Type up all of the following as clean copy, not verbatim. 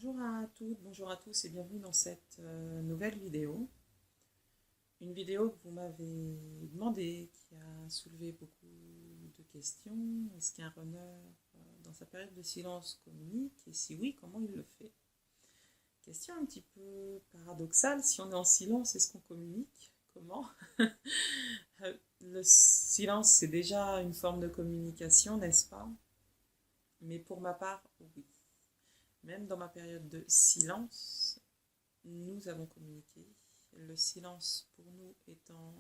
Bonjour à toutes, bonjour à tous et bienvenue dans cette nouvelle vidéo. Une vidéo que vous m'avez demandé, qui a soulevé beaucoup de questions. Est-ce qu'un runner dans sa période de silence communique? Et si oui, comment il le fait? Question un petit peu paradoxale, si on est en silence, est-ce qu'on communique? Comment? Le silence, c'est déjà une forme de communication, n'est-ce pas? Mais pour ma part, oui. Même dans ma période de silence, nous avons communiqué. Le silence, pour nous, étant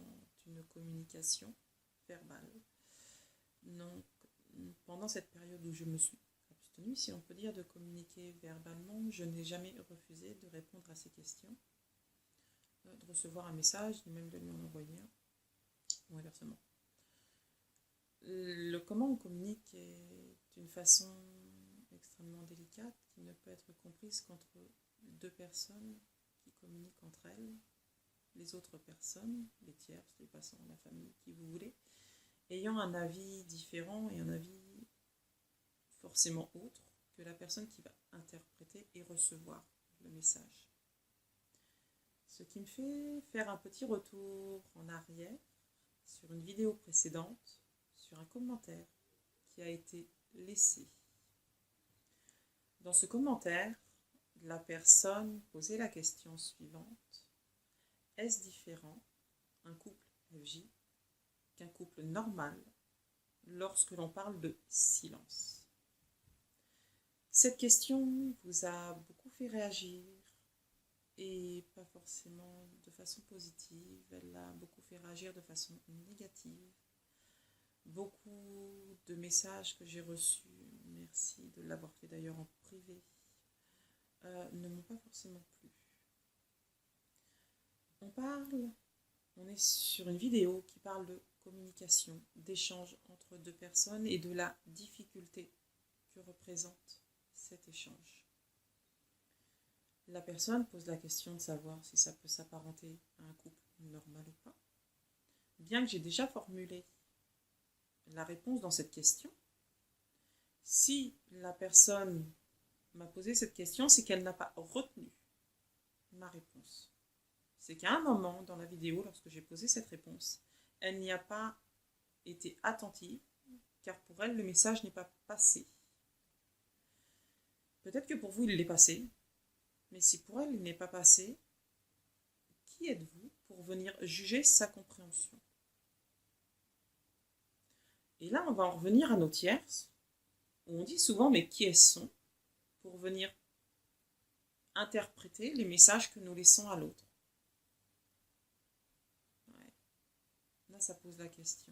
une communication verbale. Donc, pendant cette période où je me suis abstenue, si on peut dire, de communiquer verbalement, je n'ai jamais refusé de répondre à ces questions, de recevoir un message, ni même de lui en envoyer un, ou inversement. Le comment on communique est une façon extrêmement délicate qui ne peut être comprise qu'entre deux personnes qui communiquent entre elles, les autres personnes, les tierces, les passants, la famille, qui vous voulez, ayant un avis différent et un avis forcément autre que la personne qui va interpréter et recevoir le message. Ce qui me fait faire un petit retour en arrière sur une vidéo précédente, sur un commentaire qui a été laissé. Dans ce commentaire, la personne posait la question suivante: est-ce différent un couple FJ qu'un couple normal lorsque l'on parle de silence? Cette question vous a beaucoup fait réagir et pas forcément de façon positive, elle a beaucoup fait réagir de façon négative. Beaucoup de messages que j'ai reçus, merci de l'avoir fait d'ailleurs en privé, ne m'ont pas forcément plu. On est sur une vidéo qui parle de communication, d'échange entre deux personnes et de la difficulté que représente cet échange. La personne pose la question de savoir si ça peut s'apparenter à un couple normal ou pas. Bien que j'ai déjà formulé la réponse dans cette question, si la personne m'a posé cette question, c'est qu'elle n'a pas retenu ma réponse. C'est qu'à un moment dans la vidéo, lorsque j'ai posé cette réponse, elle n'y a pas été attentive, car pour elle, le message n'est pas passé. Peut-être que pour vous, il l'est passé, mais si pour elle, il n'est pas passé, qui êtes-vous pour venir juger sa compréhension? Et là, on va en revenir à nos tierces, où on dit souvent, mais qui sont pour venir interpréter les messages que nous laissons à l'autre? Ouais. Là, ça pose la question.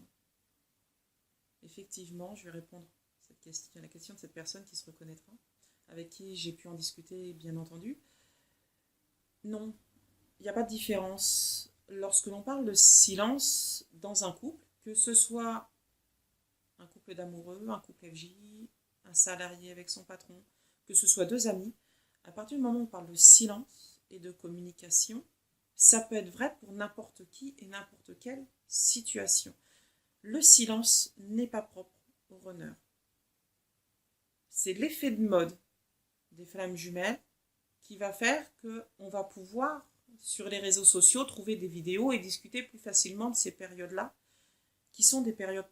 Effectivement, je vais répondre à la question de cette personne qui se reconnaîtra, avec qui j'ai pu en discuter, bien entendu. Non, il n'y a pas de différence. Lorsque l'on parle de silence dans un couple, que ce soit un couple d'amoureux, un couple FJ, un salarié avec son patron, que ce soit deux amis, à partir du moment où on parle de silence et de communication, ça peut être vrai pour n'importe qui et n'importe quelle situation. Le silence n'est pas propre au runner. C'est l'effet de mode des flammes jumelles qui va faire qu'on va pouvoir, sur les réseaux sociaux, trouver des vidéos et discuter plus facilement de ces périodes-là, qui sont des périodes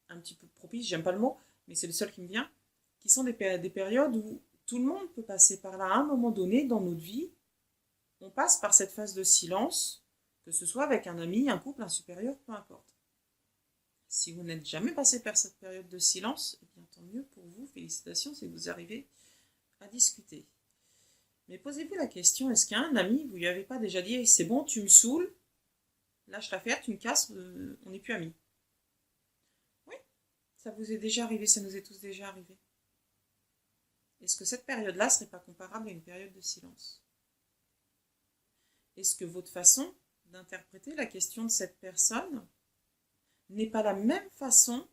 un petit peu propices, j'aime pas le mot, mais c'est le seul qui me vient, qui sont des périodes où tout le monde peut passer par là à un moment donné dans notre vie. On passe par cette phase de silence, que ce soit avec un ami, un couple, un supérieur, peu importe. Si vous n'êtes jamais passé par cette période de silence, eh bien tant mieux pour vous, félicitations si vous arrivez à discuter. Mais posez-vous la question, est-ce qu'un ami, vous lui avez pas déjà dit, c'est bon, tu me saoules, lâche l'affaire, tu me casses, on n'est plus amis? Oui, ça vous est déjà arrivé, ça nous est tous déjà arrivé. Est-ce que cette période-là ne serait pas comparable à une période de silence? Est-ce que votre façon d'interpréter la question de cette personne n'est pas la même façon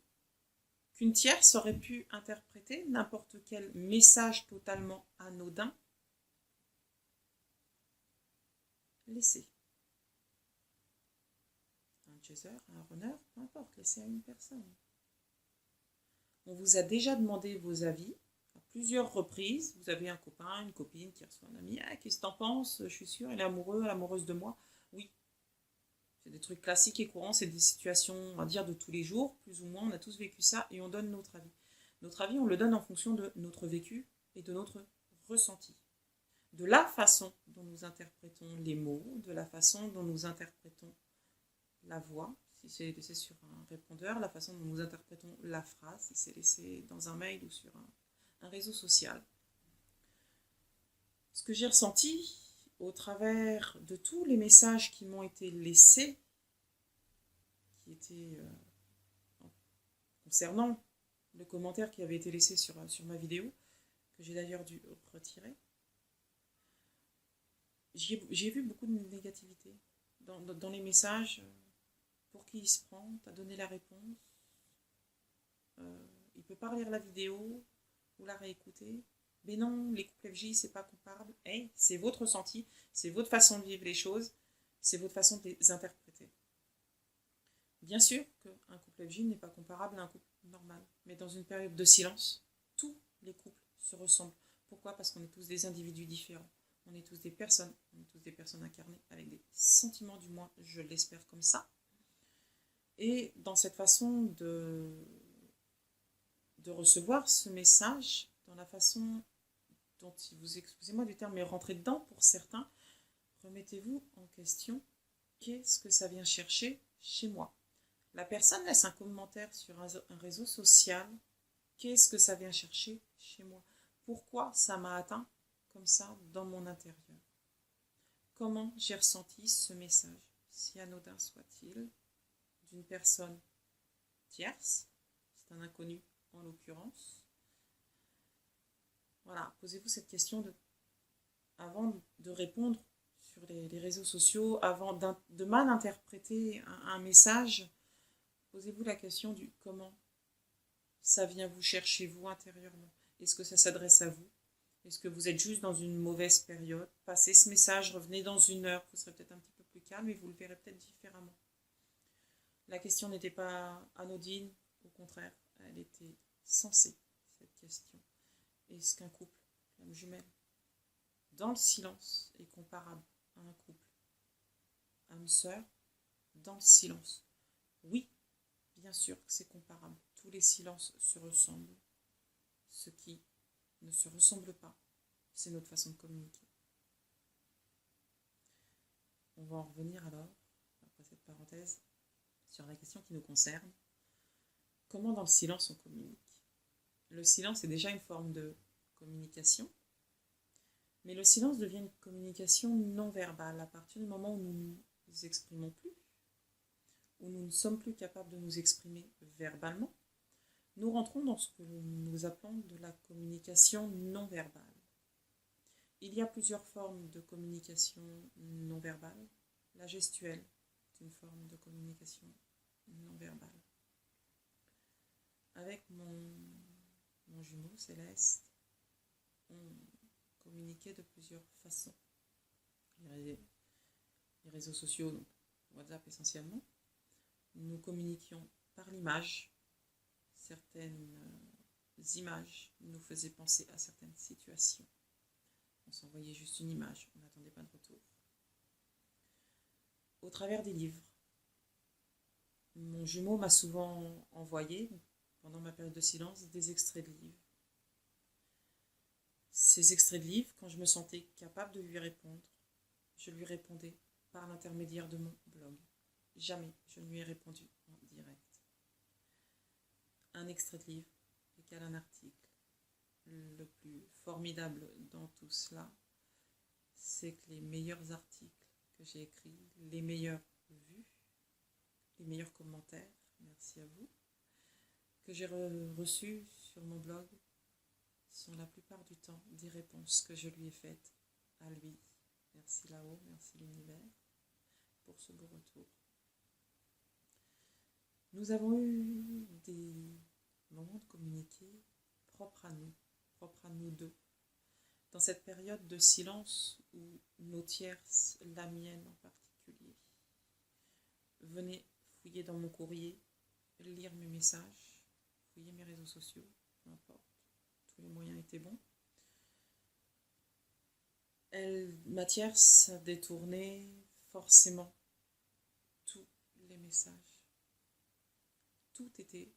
qu'une tierce aurait pu interpréter n'importe quel message totalement anodin laissé? Un chaser, un runner, peu importe, laissé à une personne. On vous a déjà demandé vos avis à plusieurs reprises, vous avez un copain, une copine qui reçoit un ami. Ah, qu'est-ce que t'en penses? Je suis sûre, elle est amoureux, amoureuse de moi. Oui, c'est des trucs classiques et courants, c'est des situations, on va dire, de tous les jours, plus ou moins, on a tous vécu ça et on donne notre avis. Notre avis, on le donne en fonction de notre vécu et de notre ressenti. De la façon dont nous interprétons les mots, de la façon dont nous interprétons la voix, si c'est laissé sur un répondeur, la façon dont nous interprétons la phrase, si c'est laissé dans un mail ou sur un réseau social. Ce que j'ai ressenti au travers de tous les messages qui m'ont été laissés, qui étaient concernant le commentaire qui avait été laissé sur ma vidéo, que j'ai d'ailleurs dû retirer, j'ai vu beaucoup de négativité dans les messages. Pour qui il se prend? T'as donné la réponse. Il peut pas relire la vidéo ou la réécouter. Mais non, les couples FJ, c'est pas comparable. Hey, c'est votre ressenti, c'est votre façon de vivre les choses, c'est votre façon de les interpréter. Bien sûr qu'un couple FJ n'est pas comparable à un couple normal. Mais dans une période de silence, tous les couples se ressemblent. Pourquoi? Parce qu'on est tous des individus différents. On est tous des personnes incarnées avec des sentiments, du moins, je l'espère comme ça. Et dans cette façon de recevoir ce message, dans la façon dont, si vous excusez-moi du terme, mais rentrez dedans pour certains, remettez-vous en question, qu'est-ce que ça vient chercher chez moi? La personne laisse un commentaire sur un réseau social, qu'est-ce que ça vient chercher chez moi? Pourquoi ça m'a atteint comme ça dans mon intérieur? Comment j'ai ressenti ce message, si anodin soit-il, d'une personne tierce, c'est un inconnu en l'occurrence. Voilà, posez-vous cette question avant de répondre sur les réseaux sociaux, avant de mal interpréter un message, posez-vous la question du comment ça vient vous chercher vous intérieurement. Est-ce que ça s'adresse à vous? Est-ce que vous êtes juste dans une mauvaise période? Passez ce message, revenez dans une heure, vous serez peut-être un petit peu plus calme et vous le verrez peut-être différemment. La question n'était pas anodine, au contraire, elle était sensée, cette question. Est-ce qu'un couple, flamme jumelle, dans le silence, est comparable à un couple âme-sœur, dans le silence? Oui, bien sûr que c'est comparable. Tous les silences se ressemblent. Ce qui ne se ressemble pas, c'est notre façon de communiquer. On va en revenir alors, après cette parenthèse, sur la question qui nous concerne. Comment dans le silence on communique? Le silence est déjà une forme de communication, mais le silence devient une communication non verbale à partir du moment où nous ne nous exprimons plus, où nous ne sommes plus capables de nous exprimer verbalement. Nous rentrons dans ce que nous appelons de la communication non verbale. Il y a plusieurs formes de communication non verbale. La gestuelle est une forme de communication non verbale. Avec mon jumeau Céleste, on communiquait de plusieurs façons. Les réseaux sociaux, donc WhatsApp essentiellement, nous communiquions par l'image. Certaines images nous faisaient penser à certaines situations. On s'envoyait juste une image, on n'attendait pas de retour. Au travers des livres, mon jumeau m'a souvent envoyé, pendant ma période de silence, des extraits de livres. Ces extraits de livres, quand je me sentais capable de lui répondre, je lui répondais par l'intermédiaire de mon blog. Jamais je ne lui ai répondu en direct. Un extrait de livre égale un article. Le plus formidable dans tout cela, c'est que les meilleurs articles que j'ai écrits, les meilleures vues, les meilleurs commentaires, merci à vous, que j'ai reçus sur mon blog, sont la plupart du temps des réponses que je lui ai faites à lui. Merci là-haut, merci l'univers pour ce beau retour. Nous avons eu des moments de communiquer propres à nous deux. Dans cette période de silence où nos tierces, la mienne en particulier, venaient fouiller dans mon courrier, lire mes messages, fouiller mes réseaux sociaux, peu importe, que les moyens étaient bons. Mathias a détourné forcément tous les messages. Tout était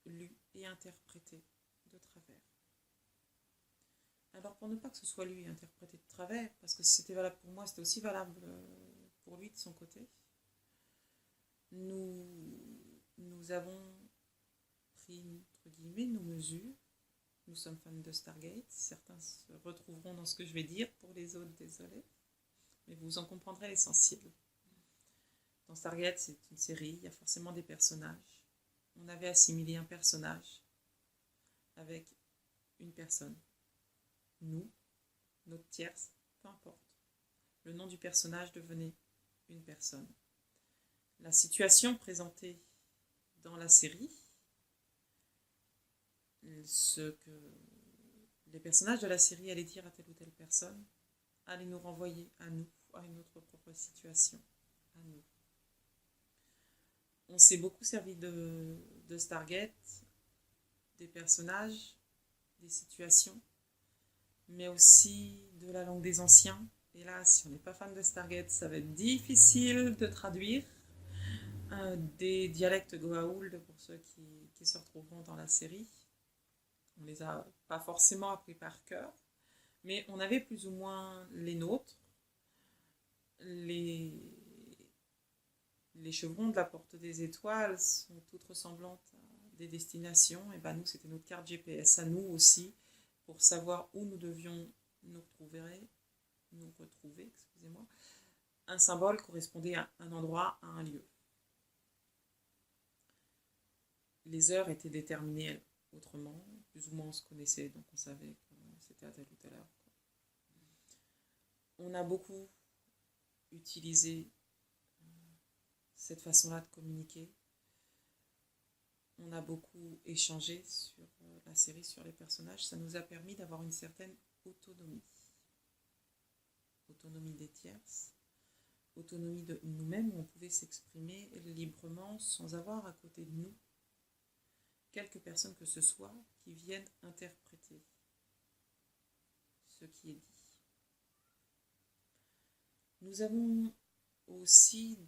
lu et interprété de travers. Alors pour ne pas que ce soit lui interprété de travers, parce que c'était valable pour moi, c'était aussi valable pour lui de son côté, nous avons pris, entre guillemets, nos mesures. Nous sommes fans de Stargate, certains se retrouveront dans ce que je vais dire, pour les autres, désolé, mais vous en comprendrez l'essentiel. Dans Stargate, c'est une série, il y a forcément des personnages. On avait assimilé un personnage avec une personne. Nous, notre tierce, peu importe. Le nom du personnage devenait une personne. La situation présentée dans la série, ce que les personnages de la série allaient dire à telle ou telle personne, allait nous renvoyer à nous, à notre propre situation, à nous. On s'est beaucoup servi de Stargate, des personnages, des situations, mais aussi de la langue des anciens. Et là, si on n'est pas fan de Stargate, ça va être difficile de traduire. Des dialectes Goa'uld pour ceux qui se retrouveront dans la série. On les a pas forcément appris par cœur, mais on avait plus ou moins les nôtres. Les chevrons de la Porte des Étoiles sont toutes ressemblantes à des destinations. Et ben nous, c'était notre carte GPS à nous aussi, pour savoir où nous devions nous retrouver, excusez-moi. Un symbole correspondait à un endroit, à un lieu. Les heures étaient déterminées autrement, plus ou moins on se connaissait, donc on savait que c'était à telle ou telle heure. On a beaucoup utilisé cette façon-là de communiquer. On a beaucoup échangé sur la série, sur les personnages. Ça nous a permis d'avoir une certaine autonomie. Autonomie des tierces, autonomie de nous-mêmes, où on pouvait s'exprimer librement sans avoir à côté de nous quelques personnes que ce soit qui viennent interpréter ce qui est dit. Nous avons aussi,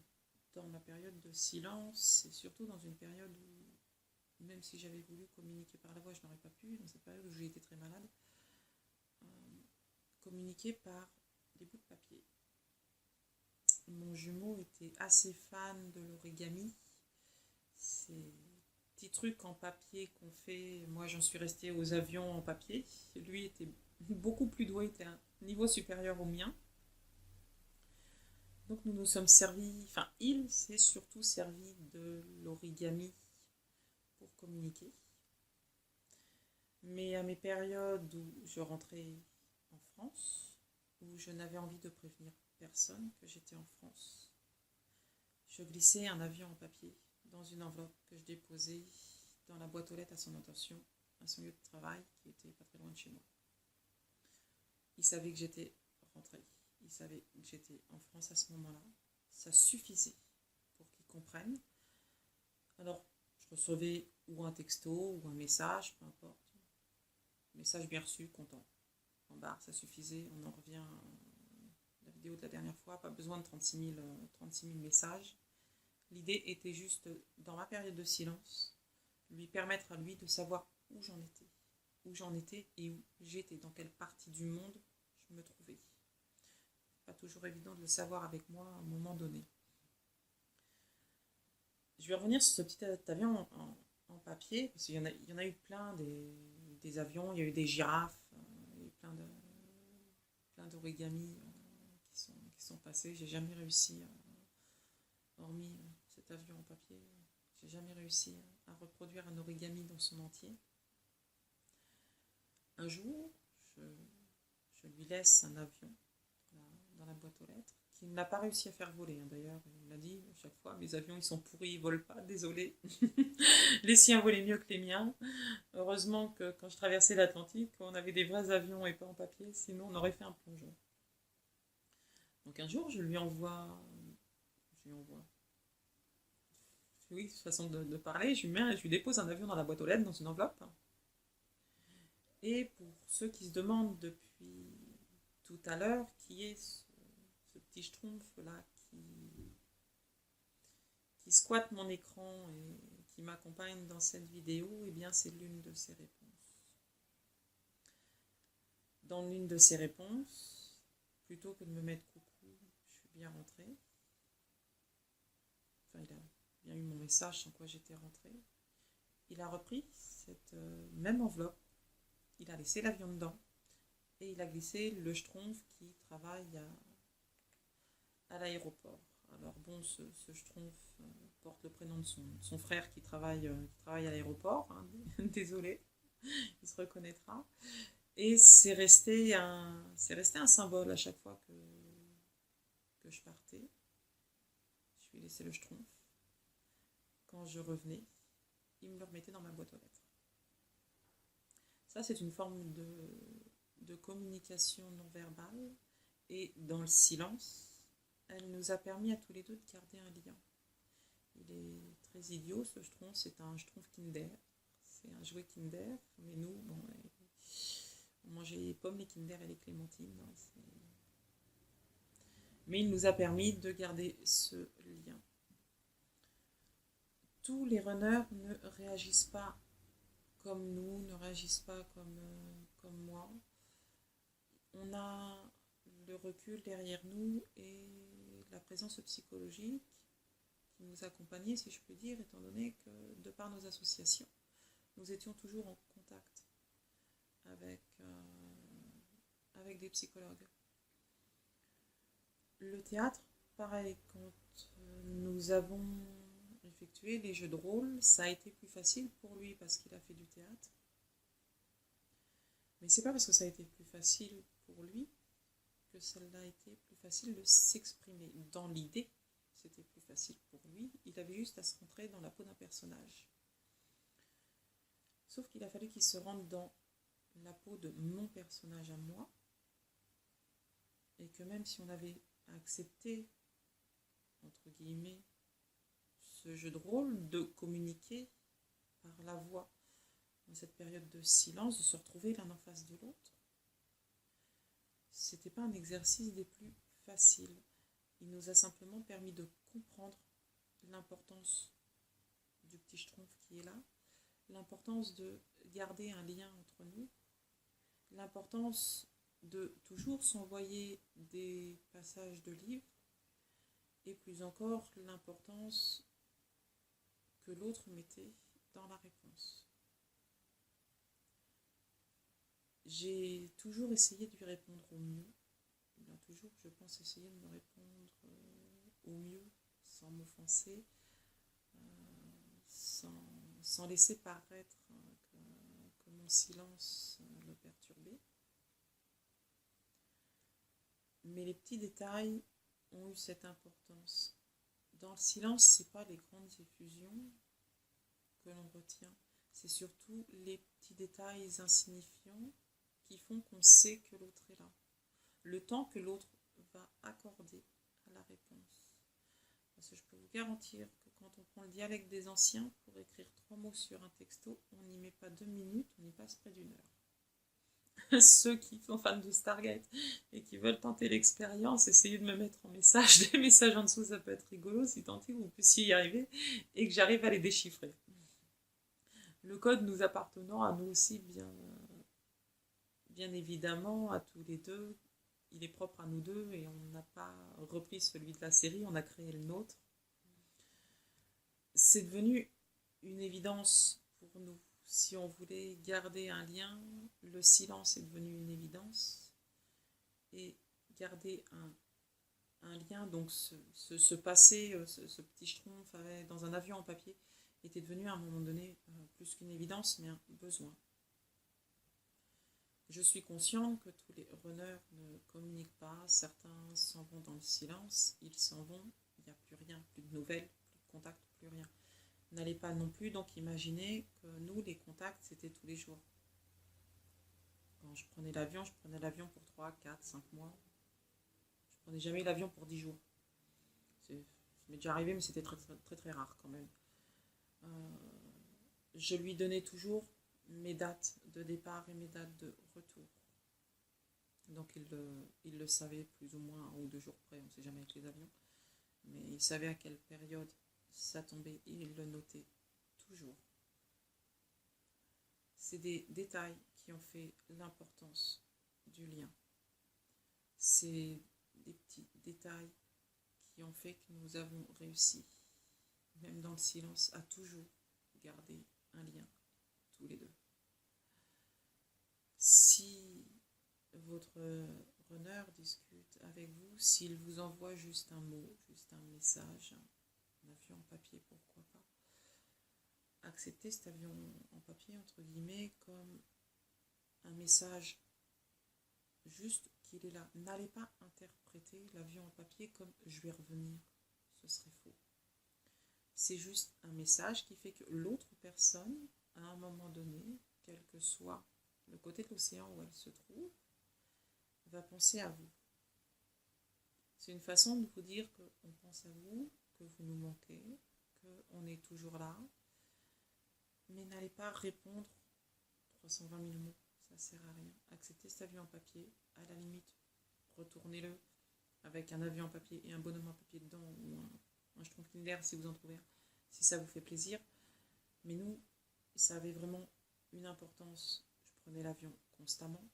dans ma période de silence, et surtout dans une période où, même si j'avais voulu communiquer par la voix, je n'aurais pas pu, dans cette période où j'ai été très malade, communiquer par des bouts de papier. Mon jumeau était assez fan de l'origami. C'est petits trucs en papier qu'on fait. Moi, j'en suis restée aux avions en papier. Lui était beaucoup plus doué, était à un niveau supérieur au mien. Donc nous nous sommes servis, enfin il s'est surtout servi de l'origami pour communiquer. Mais à mes périodes où je rentrais en France, où je n'avais envie de prévenir personne que j'étais en France, je glissais un avion en papier dans une enveloppe que je déposais dans la boîte aux lettres à son intention, à son lieu de travail qui était pas très loin de chez moi. Il savait que j'étais rentrée, il savait que j'étais en France à ce moment-là. Ça suffisait pour qu'il comprenne. Alors, je recevais ou un texto ou un message, peu importe. Message bien reçu, content. En barre, ça suffisait. On en revient à la vidéo de la dernière fois, pas besoin de 36 000 messages. L'idée était juste, dans ma période de silence, lui permettre à lui de savoir où j'en étais et où j'étais, dans quelle partie du monde je me trouvais. Pas toujours évident de le savoir avec moi à un moment donné. Je vais revenir sur ce petit avion en papier, parce qu'il y en a eu plein des avions, il y a eu des girafes, il y a eu plein d'origamis qui sont passés. J'ai jamais réussi, hormis cet avion en papier, j'ai jamais réussi à reproduire un origami dans son entier. Un jour, je lui laisse un avion dans la boîte aux lettres, qui n'a pas réussi à faire voler. D'ailleurs, il m'a dit à chaque fois, mes avions ils sont pourris, ils volent pas, désolé. Les siens volaient mieux que les miens. Heureusement que quand je traversais l'Atlantique, on avait des vrais avions et pas en papier, sinon on aurait fait un plongeon. Donc un jour, je lui envoie oui, façon de parler, je lui dépose un avion dans la boîte aux lettres, dans une enveloppe. Et pour ceux qui se demandent depuis tout à l'heure qui est ce petit schtroumpf là qui squatte mon écran et qui m'accompagne dans cette vidéo, eh bien c'est l'une de ses réponses. Dans l'une de ses réponses, plutôt que de me mettre coucou, je suis bien rentrée. Enfin, il a bien eu mon message sans quoi j'étais rentrée. Il a repris cette même enveloppe, il a laissé l'avion dedans et il a glissé le schtroumpf qui travaille à l'aéroport. Alors bon, ce schtroumpf porte le prénom de son frère qui travaille à l'aéroport, hein, désolé, il se reconnaîtra. Et c'est resté un symbole à chaque fois que je partais. Je lui laissais le schtroumpf. Quand je revenais, il me le remettait dans ma boîte aux lettres. Ça, c'est une forme de communication non verbale. Et dans le silence, elle nous a permis à tous les deux de garder un lien. Il est très idiot, ce schtroumpf, c'est un schtroumpf Kinder. C'est un jouet Kinder, mais nous, bon, on mangeait les pommes, les Kinder et les clémentines. Mais il nous a permis de garder ce lien. Tous les runners ne réagissent pas comme nous, ne réagissent pas comme moi. On a le recul derrière nous et la présence psychologique qui nous accompagnait, si je peux dire, étant donné que, de par nos associations, nous étions toujours en contact avec des psychologues. Le théâtre, pareil, quand nous avons effectué les jeux de rôle, ça a été plus facile pour lui parce qu'il a fait du théâtre. Mais c'est pas parce que ça a été plus facile pour lui que cela a été plus facile de s'exprimer. Dans l'idée, c'était plus facile pour lui. Il avait juste à se rentrer dans la peau d'un personnage. Sauf qu'il a fallu qu'il se rentre dans la peau de mon personnage à moi. Et que même si on avait accepté, entre guillemets, ce jeu de rôle, de communiquer par la voix dans cette période de silence, de se retrouver l'un en face de l'autre, c'était pas un exercice des plus faciles. Il nous a simplement permis de comprendre l'importance du petit schtroumpf qui est là, l'importance de garder un lien entre nous, l'importance de toujours s'envoyer des passages de livres, et plus encore l'importance que l'autre mettait dans la réponse. J'ai toujours essayé de lui répondre au mieux. Il a toujours, je pense, essayé de me répondre au mieux, sans m'offenser, sans laisser paraître que mon silence le perturbait. Mais les petits détails ont eu cette importance. Dans le silence, ce n'est pas les grandes effusions que l'on retient, c'est surtout les petits détails insignifiants qui font qu'on sait que l'autre est là. Le temps que l'autre va accorder à la réponse. Parce que je peux vous garantir que quand on prend le dialecte des anciens pour écrire 3 mots sur un texto, on n'y met pas 2 minutes, on y passe près d'1 heure. Ceux qui sont fans de Stargate et qui veulent tenter l'expérience, essayez de me mettre en message des messages en dessous, ça peut être rigolo si tant est que vous puissiez y arriver et que j'arrive à les déchiffrer. Le code nous appartenant à nous aussi, bien évidemment, à tous les deux, il est propre à nous deux et on n'a pas repris celui de la série, on a créé le nôtre. C'est devenu une évidence pour nous. Si on voulait garder un lien, le silence est devenu une évidence. Et garder un lien, donc ce passé, ce petit schtroumpf dans un avion en papier, était devenu à un moment donné plus qu'une évidence, mais un besoin. Je suis consciente que tous les runners ne communiquent pas, certains s'en vont dans le silence, ils s'en vont, il n'y a plus rien, plus de nouvelles, plus de contacts, plus rien. N'allez pas non plus donc imaginer que nous, les contacts, c'était tous les jours. Quand je prenais l'avion pour 3, 4, 5 mois. Je prenais jamais l'avion pour 10 jours. Ça m'est déjà arrivé, mais c'était très, très, très, très rare quand même. Je lui donnais toujours mes dates de départ et mes dates de retour. Donc il le savait plus ou moins 1 ou 2 jours près, on ne sait jamais avec les avions. Mais il savait à quelle période ça tombait et il le notait toujours. C'est des détails qui ont fait l'importance du lien. C'est des petits détails qui ont fait que nous avons réussi, même dans le silence, à toujours garder un lien, tous les deux. Si votre runner discute avec vous, s'il vous envoie juste un mot, juste un message, un avion en papier, pourquoi pas, acceptez cet avion en papier, entre guillemets, comme un message juste qu'il est là. N'allez pas interpréter l'avion en papier comme je vais revenir, ce serait faux. C'est juste un message qui fait que l'autre personne, à un moment donné, quel que soit le côté de l'océan où elle se trouve, va penser à vous. C'est une façon de vous dire qu'on pense à vous, que vous nous manquez, qu'on est toujours là, mais n'allez pas répondre 320 000 mots, ça sert à rien. Acceptez cet avion en papier, à la limite, retournez-le avec un avion en papier et un bonhomme en papier dedans, ou un Schtroumpfkinder si vous en trouvez un, si ça vous fait plaisir. Mais nous, ça avait vraiment une importance. Je prenais l'avion constamment.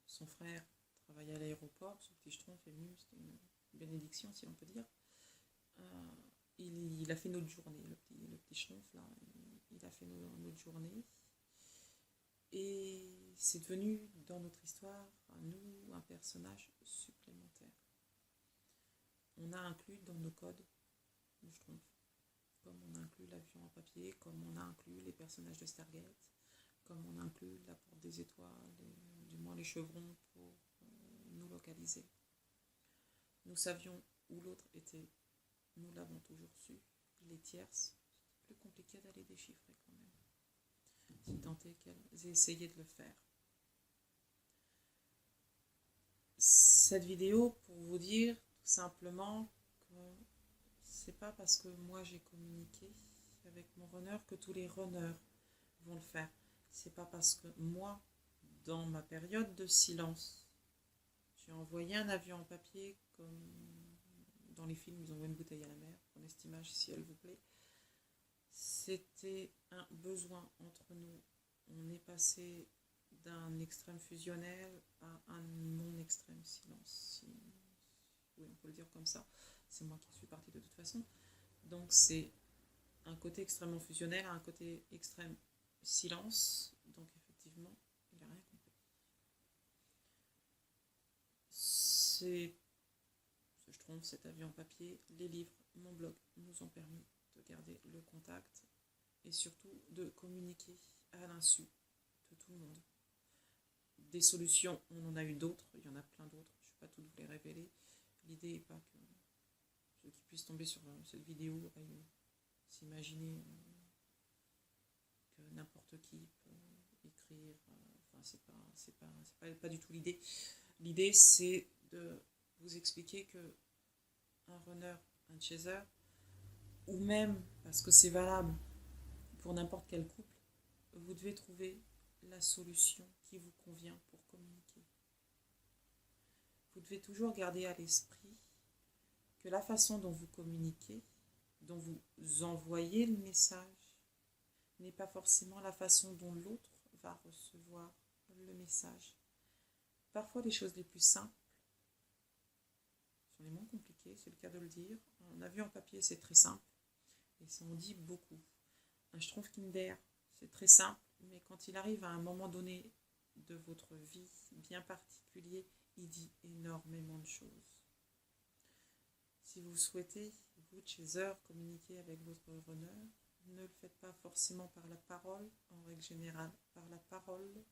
Son frère travaillait à l'aéroport, ce petit Schtroumpf est venu, c'était une bénédiction si on peut dire. Il a fait notre journée, le petit Schtroumpf là, il a fait notre journée. Et c'est devenu dans notre histoire, à nous, un personnage supplémentaire. On a inclus dans nos codes le Schtroumpf, comme on a inclus l'avion en papier, comme on a inclus les personnages de Stargate, comme on a inclus la porte des étoiles, du moins les chevrons pour nous localiser. Nous savions où l'autre était, nous l'avons toujours su. Les tierces, c'est plus compliqué d'aller déchiffrer quand même. Si tant est qu'elles aient essayé de le faire. Cette vidéo pour vous dire tout simplement que c'est pas parce que moi j'ai communiqué avec mon runner que tous les runners vont le faire. C'est pas parce que moi, dans ma période de silence, j'ai envoyé un avion en papier comme dans les films, ils envoient une bouteille à la mer. Prenez cette image si elle vous plaît. C'était un besoin entre nous. On est passé d'un extrême fusionnel à un non-extrême silence. Oui, on peut le dire comme ça. C'est moi qui suis partie de toute façon. Donc c'est un côté extrêmement fusionnel à un côté extrême silence. Donc effectivement, il n'a rien compris. Je trouve cet avion en papier, les livres, mon blog nous ont permis de garder le contact et surtout de communiquer à l'insu de tout le monde. Des solutions, on en a eu d'autres, il y en a plein d'autres, je ne vais pas toutes vous les révéler. L'idée n'est pas que ceux qui puissent tomber sur cette vidéo aillent s'imaginer que n'importe qui peut écrire, enfin c'est pas du tout l'idée. L'idée c'est de vous expliquer que un runner, un chaser, ou même, parce que c'est valable pour n'importe quel couple, vous devez trouver la solution qui vous convient pour communiquer. Vous devez toujours garder à l'esprit que la façon dont vous communiquez, dont vous envoyez le message, n'est pas forcément la façon dont l'autre va recevoir le message. Parfois, les choses les plus simples sont les moins compliquées, c'est le cas de le dire. Un avion en papier, c'est très simple, et ça en dit beaucoup. Un Schtroumpfkinder, c'est très simple, mais quand il arrive à un moment donné de votre vie bien particulier, il dit énormément de choses. Si vous souhaitez, vous, chaser, communiquer avec votre runner, ne le faites pas forcément par la parole, en règle générale, par la parole.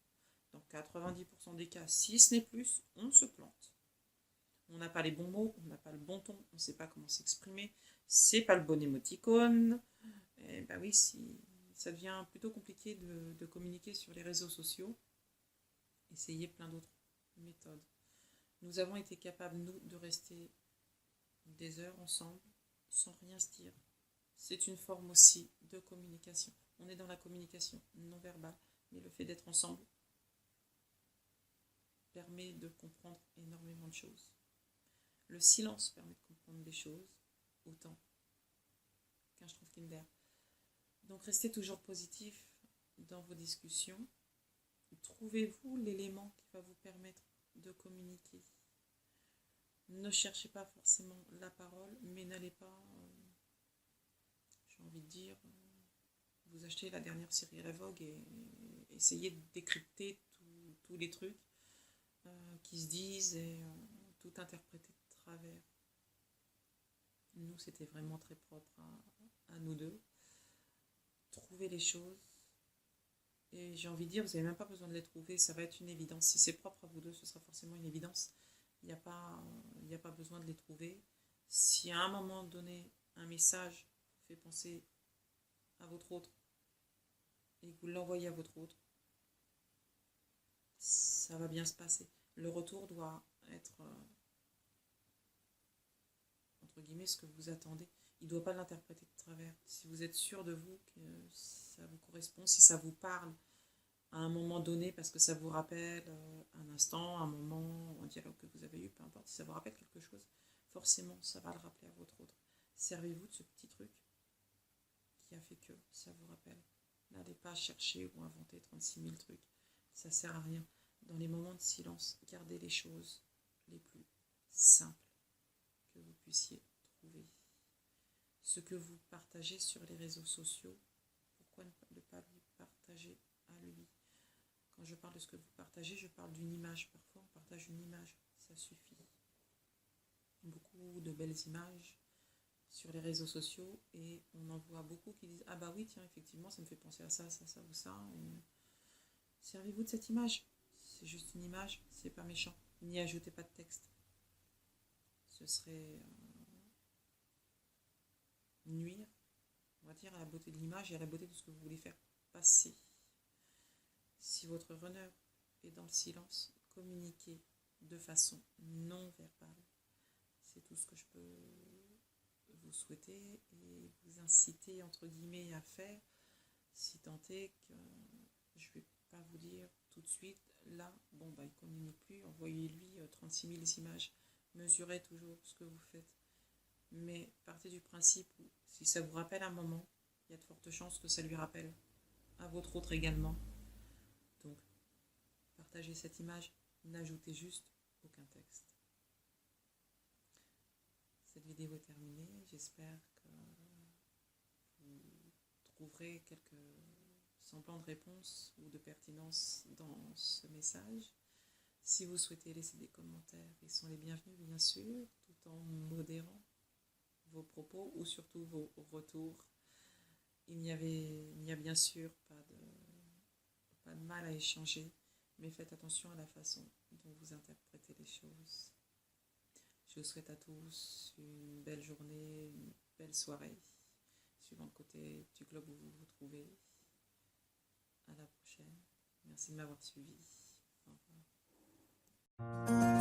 Dans 90% des cas, si ce n'est plus, on se plante. On n'a pas les bons mots, on n'a pas le bon ton, on ne sait pas comment s'exprimer, c'est pas le bon émoticône. Et ben oui, ça devient plutôt compliqué de communiquer sur les réseaux sociaux. Essayez plein d'autres méthodes. Nous avons été capables, nous, de rester des heures ensemble, sans rien se dire, c'est une forme aussi de communication. On est dans la communication non verbale, mais le fait d'être ensemble permet de comprendre énormément de choses. Le silence permet de comprendre des choses autant qu'un Schtroumpfkinder. Donc restez toujours positif dans vos discussions. Trouvez-vous l'élément qui va vous permettre de communiquer. Ne cherchez pas forcément la parole, mais n'allez pas, j'ai envie de dire, vous achetez la dernière série à la Vogue et essayez de décrypter tous les trucs qui se disent et tout interpréter de travers. Nous, c'était vraiment très propre à nous deux. Trouvez les choses. Et j'ai envie de dire, vous n'avez même pas besoin de les trouver, ça va être une évidence. Si c'est propre à vous deux, ce sera forcément une évidence. Il n'y a pas besoin de les trouver. Si à un moment donné, un message vous fait penser à votre autre et que vous l'envoyez à votre autre, ça va bien se passer. Le retour doit être, entre guillemets, ce que vous attendez. Il ne doit pas l'interpréter de travers. Si vous êtes sûr de vous, que ça vous correspond, si ça vous parle à un moment donné, parce que ça vous rappelle un instant, un moment, un dialogue que vous avez eu, peu importe, si ça vous rappelle quelque chose, forcément, ça va le rappeler à votre autre. Servez-vous de ce petit truc qui a fait que ça vous rappelle. N'allez pas chercher ou inventer 36 000 trucs. Ça ne sert à rien. Dans les moments de silence, gardez les choses les plus simples que vous puissiez trouver. Ce que vous partagez sur les réseaux sociaux, pourquoi ne pas lui partager à lui? Quand je parle de ce que vous partagez, je parle d'une image. Parfois, on partage une image, ça suffit. Beaucoup de belles images sur les réseaux sociaux et on en voit beaucoup qui disent « Ah bah oui, tiens, effectivement, ça me fait penser à ça, ça, ça ou ça. » Servez-vous de cette image. C'est juste une image, c'est pas méchant. N'y ajoutez pas de texte. Ce serait nuire, on va dire, à la beauté de l'image et à la beauté de ce que vous voulez faire passer. Si votre runner est dans le silence, communiquez de façon non verbale. C'est tout ce que je peux vous souhaiter et vous inciter, entre guillemets, à faire, si tant est que je ne vais pas vous dire tout de suite, là, bon, bah, il ne communique plus, envoyez-lui 36 000 images, mesurez toujours ce que vous faites. Mais partez du principe où, si ça vous rappelle un moment, il y a de fortes chances que ça lui rappelle à votre autre également. Donc, partagez cette image, n'ajoutez juste aucun texte. Cette vidéo est terminée, j'espère que vous trouverez quelques semblants de réponse ou de pertinence dans ce message. Si vous souhaitez laisser des commentaires, ils sont les bienvenus bien sûr, tout en modérant vos propos ou surtout vos retours. Il n'y a bien sûr pas de mal à échanger, mais faites attention à la façon dont vous interprétez les choses. Je vous souhaite à tous une belle journée, une belle soirée, suivant le côté du globe où vous vous trouvez. À la prochaine. Merci de m'avoir suivi. Au revoir.